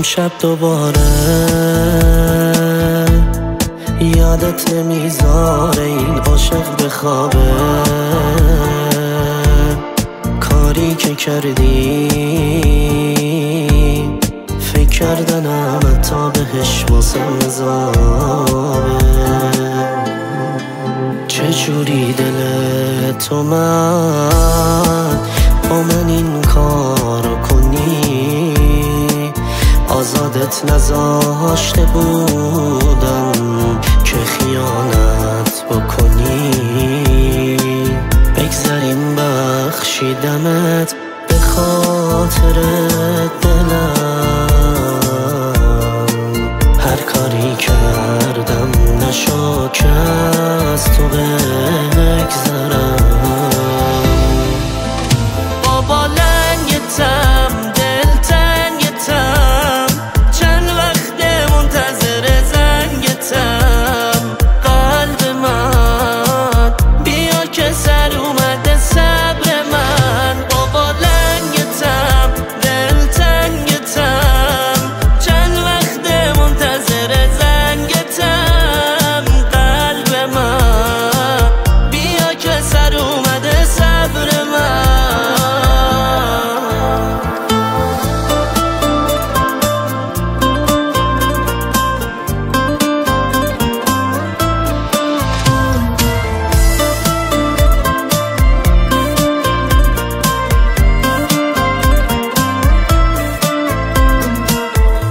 امشب دوباره یادت نمیذاره این عاشق بخوابه. کاری که کردی فکر کردنم حتی بهش واسم عذابه. چجوری دل تو من با من این کارو کنی؟ آزادت نذاشته بودم که خیانت بکنی. بگذاریم بخشیدمت به خاطر دلم. هر کاری کردم نشد که از تو بگذرم. بابا لنگتم دلتنگتم، چند وقت منتظر زنگتم. قلب من بیا که سر اومده صبر من. بابا لنگتم دلتنگتم، چند وقت منتظر زنگتم. قلب من بیا که سر اومده صبر من.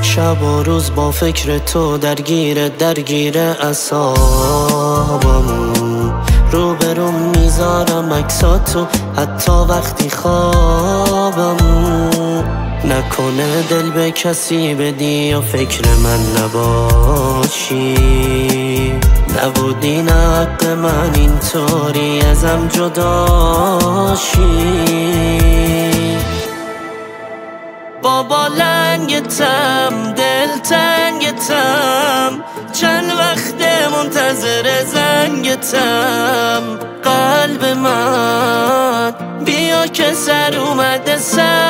شب و روز با فکر تو درگیر اعصابم. روبروم میذارم عکساتو حتی وقتی خوابم. نکنه دل به کسی بدی یا فکر من نباشی. نبودی نه حق من اینطوری ازم جداشی. بابا لنگتم دلتنگتم، چند وقت منتظر زنگتم. قلب من بیا که سر اومده صبر